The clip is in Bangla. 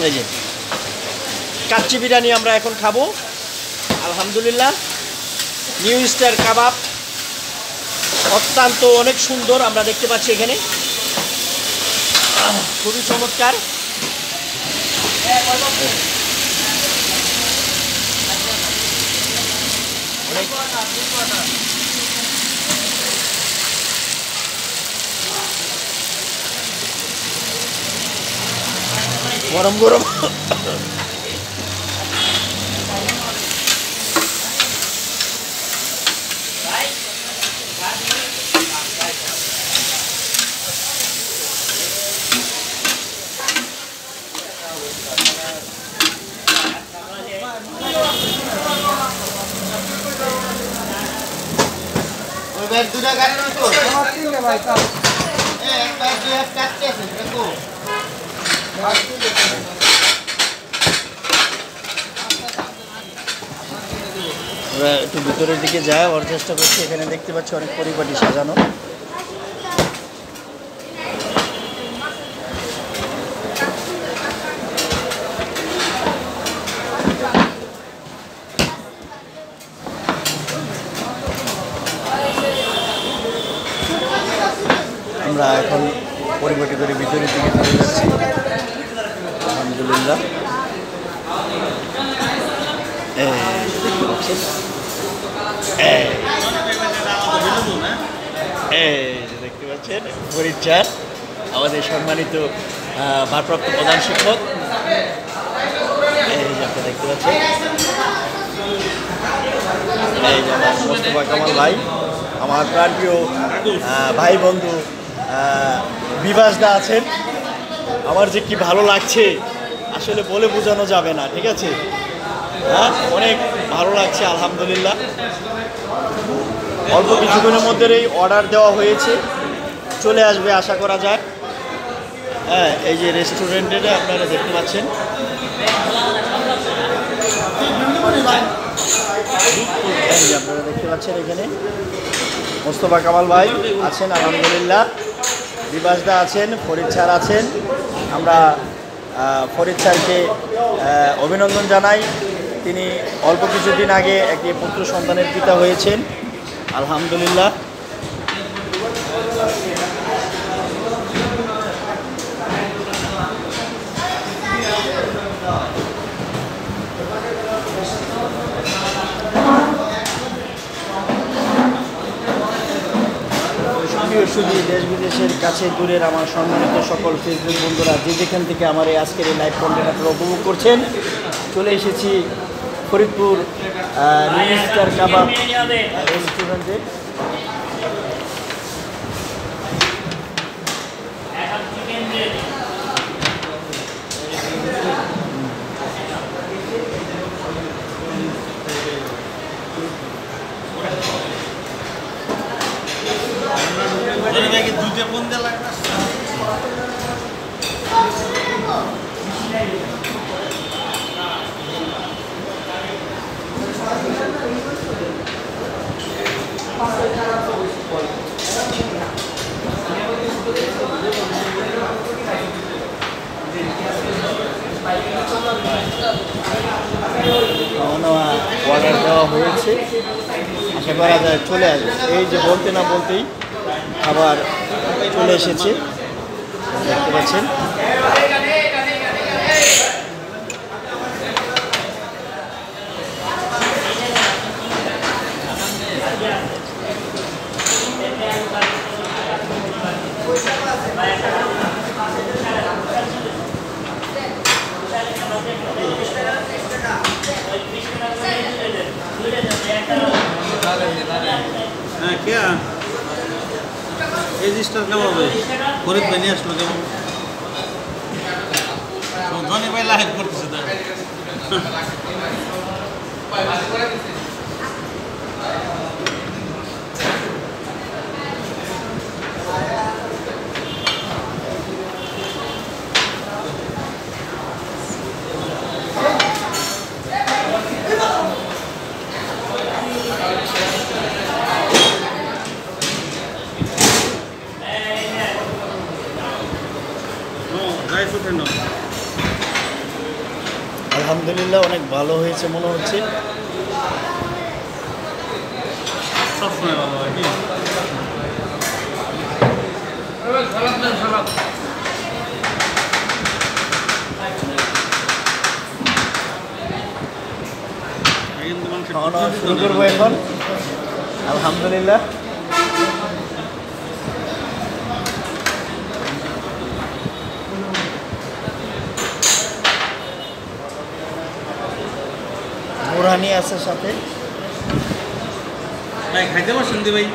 এই যে কাচ্চি বিরিয়ানি আমরা এখন খাবো আলহামদুলিল্লাহ। নিউ স্টার কাবাব অত্যন্ত অনেক সুন্দর আমরা দেখতে পাচ্ছি এখানে, খুবই চমৎকার। গরম গরম দুটা গাড়ি তো আমার তিনটে ভাই কাট এক ভাই দুই হাত কাটতেছে দেখো আমরা একটু ভিতরের দিকে যাই, ওর চেষ্টা করছি। এখানে দেখতে পাচ্ছি অনেক পরিপাটি সাজানো। আমরা এখন পরিপাটি করে ভিতরের দিকে চলে যাচ্ছি আলহামদুলিল্লাহ। দেখতে পাচ্ছেন পরীক্ষার আমাদের সম্মানিত ভারপ্রাপ্ত প্রধান শিক্ষক, এই যে আপনি দেখতে পাচ্ছেন, এই যে আমার মোস্তফা কামাল ভাই, আমার প্রাণপ্রিয় ভাই বন্ধু বিভাসদা আছেন। আমার যে কি ভালো লাগছে আসলে বলে বোঝানো যাবে না, ঠিক আছে? হ্যাঁ, অনেক ভালো লাগছে আলহামদুলিল্লাহ। অল্প কিছুদিনের মধ্যে এই অর্ডার দেওয়া হয়েছে, চলে আসবে আশা করা যায়। হ্যাঁ, এই যে রেস্টুরেন্টে আপনারা দেখতে পাচ্ছেন, আপনারা দেখতে পাচ্ছেন এখানে মোস্তফা কামাল ভাই আছেন আলহামদুলিল্লাহ, বিভাসদা আছেন, ফরিদ স্যার আছেন। আমরা ফরিদ স্যারকে অভিনন্দন জানাই। তিনি অল্প কিছুদিন আগে একটি পুত্র সন্তানের পিতা হয়েছেন আলহামদুলিল্লাহ। শুধু দেশ বিদেশের কাছে দূরের আমার সম্মানিত সকল ফেসবুক বন্ধুরা, যে যেখান থেকে আমার এই আজকের এই লাইভ কন্টেন্ট আপনারা উপভোগ করছেন, চলে এসেছি ফরিদপুর নিউ স্টার কাবাব রেস্টুরেন্টে। অর্ডার দেওয়া হয়েছে, আশা করা যায় চলে আসবে। এই যে বলতে না বলতেই খাবার চলে এসেছে, দেখতে পাচ্ছেন। হ্যাঁ, কে এই জিনিসটা কেমন হবে? ফরিদ ভাই নিয়ে আসলো কেমন? ধনী ভাই লাইভ করতেছে তাই। রাইস উঠে নাও। আলহামদুলিল্লাহ অনেক ভালো হয়েছে মনে হচ্ছে। সবসময় ভালো হয় কি? কিন্তু মানুষের খাওয়ানো শুরু করবো এখন। আলহামদুলিল্লাহ বোরহানি আছে সাথে। ভাই খাইতে পারছেন দি ভাই?